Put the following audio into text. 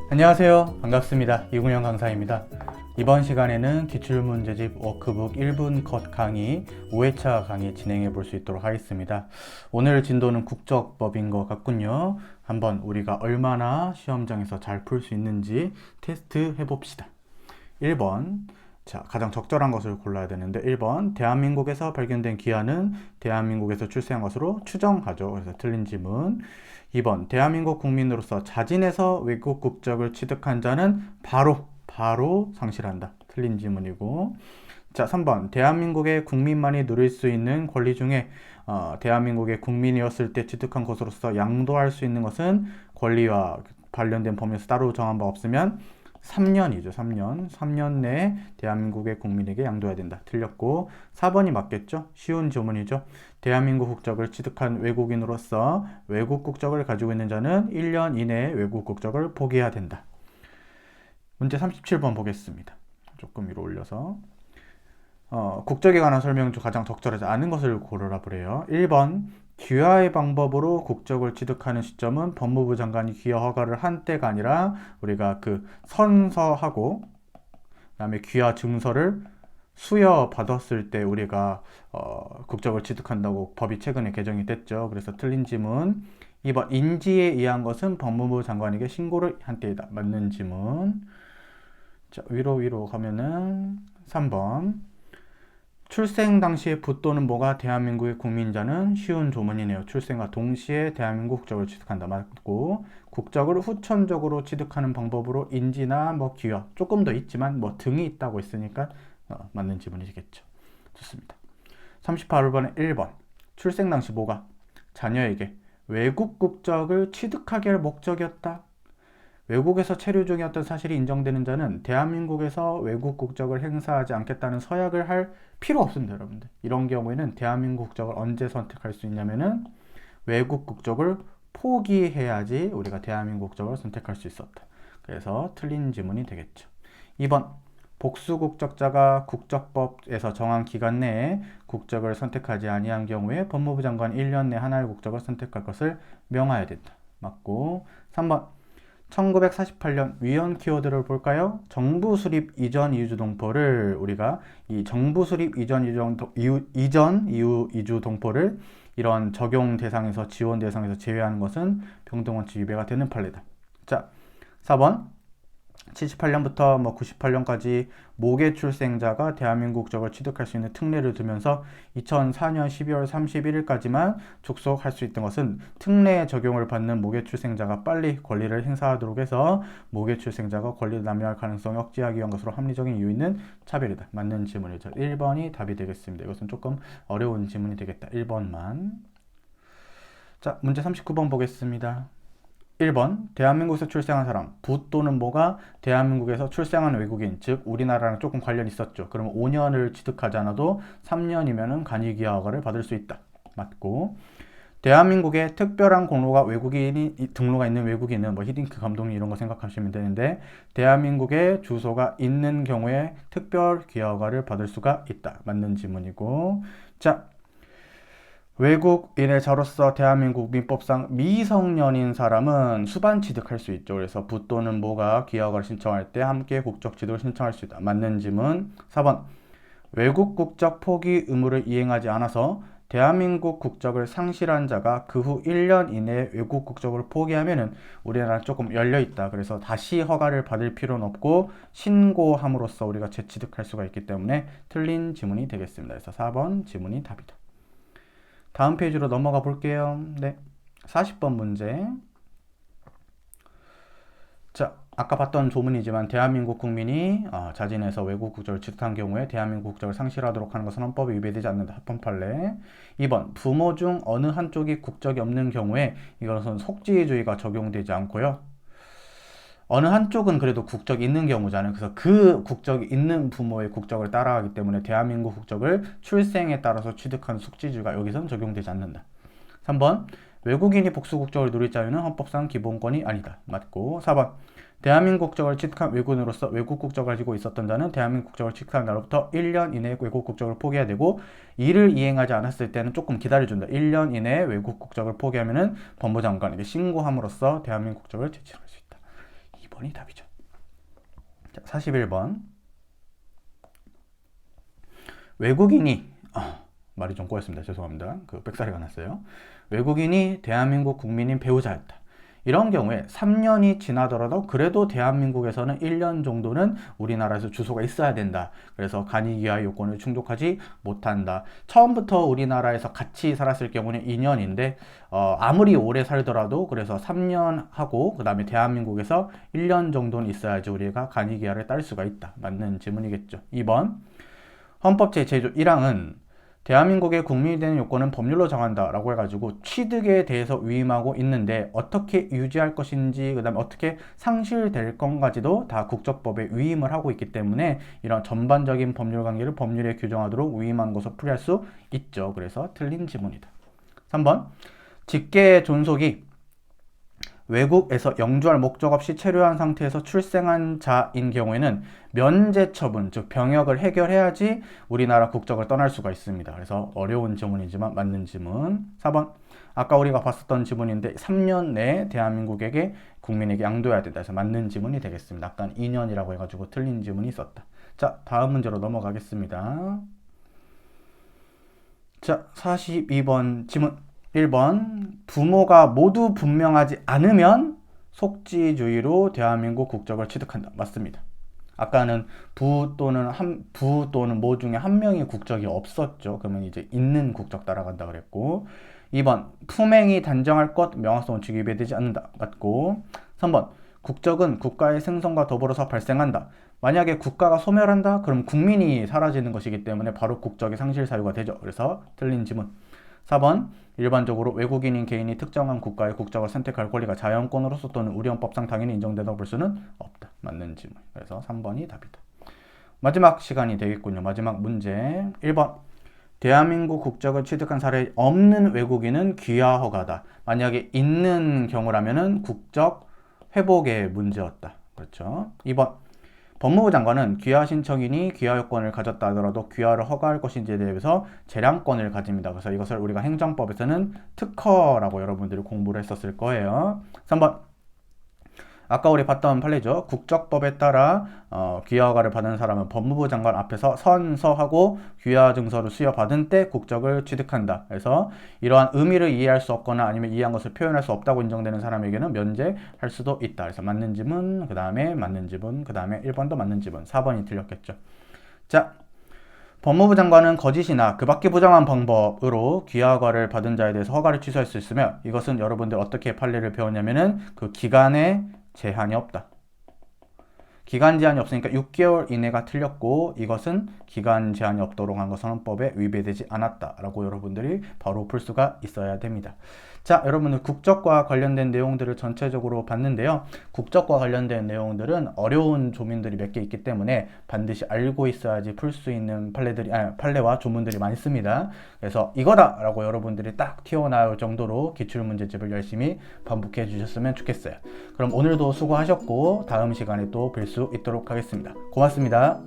안녕하세요. 반갑습니다. 이군영 강사입니다. 이번 시간에는 기출문제집 워크북 1분 컷 강의 5회차 강의 진행해 볼 수 있도록 하겠습니다. 오늘 진도는 국적법인 것 같군요. 한번 우리가 얼마나 시험장에서 잘 풀 수 있는지 테스트 해봅시다. 1번. 자, 가장 적절한 것을 골라야 되는데 1번. 대한민국에서 발견된 기아는 대한민국에서 출생한 것으로 추정하죠. 그래서 틀린 지문. 2번. 대한민국 국민으로서 자진해서 외국 국적을 취득한 자는 바로 상실한다. 틀린 지문이고. 자, 3번. 대한민국의 국민만이 누릴 수 있는 권리 중에 대한민국의 국민이었을 때 취득한 것으로서 양도할 수 있는 것은 권리와 관련된 법률에서 따로 정한 바 없으면 3년이죠. 3년 내에 대한민국의 국민에게 양도해야 된다. 틀렸고 4번이 맞겠죠? 쉬운 조문이죠. 대한민국 국적을 취득한 외국인으로서 외국 국적을 가지고 있는 자는 1년 이내에 외국 국적을 포기해야 된다. 문제 37번 보겠습니다. 조금 위로 올려서 국적에 관한 설명 중 가장 적절하지 않은 것을 고르라 그래요. 1번 귀화의 방법으로 국적을 취득하는 시점은 법무부 장관이 귀화 허가를 한 때가 아니라 우리가 그 선서하고 그다음에 귀화 증서를 수여받았을 때 우리가 국적을 취득한다고 법이 최근에 개정이 됐죠. 그래서 틀린 지문 2번 인지에 의한 것은 법무부 장관에게 신고를 한 때이다. 맞는 지문. 자, 위로 가면은 3번 출생 당시에 부 또는 모가 대한민국의 국민자는 쉬운 조문이네요. 출생과 동시에 대한민국 국적을 취득한다. 맞고 국적을 후천적으로 취득하는 방법으로 인지나 귀화 조금 더 있지만 등이 있다고 했으니까 맞는 지문이겠죠. 좋습니다. 38번에 1번 출생 당시 모가 자녀에게 외국 국적을 취득하게 할 목적이었다. 외국에서 체류 중이었던 사실이 인정되는 자는 대한민국에서 외국 국적을 행사하지 않겠다는 서약을 할 필요 없습니다, 여러분들. 이런 경우에는 대한민국 국적을 언제 선택할 수 있냐면은 외국 국적을 포기해야지 우리가 대한민국 국적을 선택할 수 있었다. 그래서 틀린 지문이 되겠죠. 2번 복수 국적자가 국적법에서 정한 기간 내에 국적을 선택하지 아니한 경우에 법무부 장관 1년 내 하나의 국적을 선택할 것을 명하여야 된다. 맞고 3번 1948년 위헌 키워드를 볼까요? 정부 수립 이전 이주 동포를 우리가 이 정부 수립 이전 이후 이주 동포를 이런 적용 대상에서 지원 대상에서 제외하는 것은 평등원칙 위배가 되는 판례다. 자, 4번 78년부터 98년까지 모계 출생자가 대한민국 국적을 취득할 수 있는 특례를 두면서 2004년 12월 31일까지만 족속할 수 있던 것은 특례 적용을 받는 모계 출생자가 빨리 권리를 행사하도록 해서 모계 출생자가 권리를 남용할 가능성을 억제하기 위한 것으로 합리적인 이유 있는 차별이다. 맞는 지문이죠. 1번이 답이 되겠습니다. 이것은 조금 어려운 지문이 되겠다. 1번만. 자, 문제 39번 보겠습니다. 1번 대한민국에서 출생한 사람 부 또는 모가 대한민국에서 출생한 외국인 즉 우리나라랑 조금 관련이 있었죠. 그러면 5년을 취득하지 않아도 3년이면 간이기하 허가를 받을 수 있다. 맞고 대한민국에 특별한 공로가 외국인이 등록가 있는 외국인은 히딩크 감독님 이런 거 생각하시면 되는데 대한민국에 주소가 있는 경우에 특별 귀하 허가를 받을 수가 있다. 맞는 지문이고 자 외국인의 자로서 대한민국 민법상 미성년인 사람은 수반 취득할 수 있죠. 그래서 부 또는 모가 귀하허가를 신청할 때 함께 국적 취득을 신청할 수 있다. 맞는 지문 4번 외국 국적 포기 의무를 이행하지 않아서 대한민국 국적을 상실한 자가 그 후 1년 이내에 외국 국적을 포기하면은 우리나라는 조금 열려있다. 그래서 다시 허가를 받을 필요는 없고 신고함으로써 우리가 재취득할 수가 있기 때문에 틀린 지문이 되겠습니다. 그래서 4번 지문이 답이다. 다음 페이지로 넘어가 볼게요. 네, 40번 문제. 자, 아까 봤던 조문이지만 대한민국 국민이 자진해서 외국 국적을 취득한 경우에 대한민국 국적을 상실하도록 하는 것은 헌법에 위배되지 않는다. 합헌 판례. 2번 부모 중 어느 한쪽이 국적이 없는 경우에 이것은 속지주의가 적용되지 않고요. 어느 한쪽은 그래도 국적이 있는 경우잖아요. 그래서 그 국적이 있는 부모의 국적을 따라가기 때문에 대한민국 국적을 출생에 따라서 취득한 속지주의가 여기선 적용되지 않는다. 3번 외국인이 복수 국적을 누릴 자유는 헌법상 기본권이 아니다. 맞고 4번 대한민국 국적을 취득한 외국인으로서 외국 국적을 가지고 있었던 자는 대한민국 국적을 취득한 날로부터 1년 이내에 외국 국적을 포기해야 되고 이를 이행하지 않았을 때는 조금 기다려준다. 1년 이내에 외국 국적을 포기하면은 법무장관에게 신고함으로써 대한민국 국적을 재취할 수 있다. 2번이 답이죠. 자, 41번. 외국인이 말이 좀 꼬였습니다. 죄송합니다. 빽사리가 났어요. 외국인이 대한민국 국민인 배우자였다. 이런 경우에 3년이 지나더라도 그래도 대한민국에서는 1년 정도는 우리나라에서 주소가 있어야 된다. 그래서 간이기아 요건을 충족하지 못한다. 처음부터 우리나라에서 같이 살았을 경우는 2년인데 아무리 오래 살더라도 그래서 3년 하고 그 다음에 대한민국에서 1년 정도는 있어야지 우리가 간이기아를 딸 수가 있다. 맞는 질문이겠죠. 2번. 헌법 제7조 1항은 대한민국의 국민이 되는 요건은 법률로 정한다 라고 해가지고 취득에 대해서 위임하고 있는데 어떻게 유지할 것인지 그 다음에 어떻게 상실될 건가지도 다 국적법에 위임을 하고 있기 때문에 이런 전반적인 법률 관계를 법률에 규정하도록 위임한 것으로 풀이할 수 있죠. 그래서 틀린 지문이다. 3번. 직계 존속이 외국에서 영주할 목적 없이 체류한 상태에서 출생한 자인 경우에는 면제 처분, 즉 병역을 해결해야지 우리나라 국적을 떠날 수가 있습니다. 그래서 어려운 지문이지만 맞는 지문. 4번. 아까 우리가 봤었던 지문인데 3년 내에 대한민국에게 국민에게 양도해야 된다. 그래서 맞는 지문이 되겠습니다. 아까 2년이라고 해가지고 틀린 지문이 있었다. 자, 다음 문제로 넘어가겠습니다. 자, 42번 지문. 1번. 부모가 모두 분명하지 않으면 속지주의로 대한민국 국적을 취득한다. 맞습니다. 아까는 부 또는 모 중에 한 명이 국적이 없었죠. 그러면 이제 있는 국적 따라간다 그랬고. 2번. 품행이 단정할 것, 명확성 원칙이 위배되지 않는다. 맞고. 3번. 국적은 국가의 생성과 더불어서 발생한다. 만약에 국가가 소멸한다? 그럼 국민이 사라지는 것이기 때문에 바로 국적의 상실 사유가 되죠. 그래서 틀린 지문. 4번. 일반적으로 외국인인 개인이 특정한 국가의 국적을 선택할 권리가 자연권으로서 또는 우리 헌법상 당연히 인정된다고 볼 수는 없다. 맞는 질문. 그래서 3번이 답이다. 마지막 시간이 되겠군요. 마지막 문제. 1번. 대한민국 국적을 취득한 사례 없는 외국인은 귀화 허가다. 만약에 있는 경우라면은 국적 회복의 문제였다. 그렇죠. 2번. 법무부 장관은 귀화 신청인이 귀화 요건을 가졌다 하더라도 귀화를 허가할 것인지에 대해서 재량권을 가집니다. 그래서 이것을 우리가 행정법에서는 특허라고 여러분들이 공부를 했었을 거예요. 3번. 아까 우리 봤던 판례죠. 국적법에 따라 귀화 허가를 받은 사람은 법무부 장관 앞에서 선서하고 귀화 증서를 수여받은 때 국적을 취득한다. 그래서 이러한 의미를 이해할 수 없거나 아니면 이해한 것을 표현할 수 없다고 인정되는 사람에게는 면제할 수도 있다. 그래서 맞는 지문, 그 다음에 맞는 지문, 그 다음에 1번도 맞는 지문, 4번이 틀렸겠죠. 자, 법무부 장관은 거짓이나 그 밖에 부정한 방법으로 귀화 허가를 받은 자에 대해서 허가를 취소할 수 있으며 이것은 여러분들 어떻게 판례를 배웠냐면은 그 기간에 제한이 없다. 기간 제한이 없으니까 6개월 이내가 틀렸고 이것은 기간 제한이 없도록 한 것은 헌법에 위배되지 않았다라고 여러분들이 바로 풀 수가 있어야 됩니다. 자, 여러분들 국적과 관련된 내용들을 전체적으로 봤는데요. 국적과 관련된 내용들은 어려운 조문들이 몇 개 있기 때문에 반드시 알고 있어야지 풀 수 있는 판례와 조문들이 많습니다. 그래서 이거다라고 여러분들이 딱 튀어나올 정도로 기출문제집을 열심히 반복해 주셨으면 좋겠어요. 그럼 오늘도 수고하셨고 다음 시간에 또 뵐 수 있도록 하겠습니다. 고맙습니다.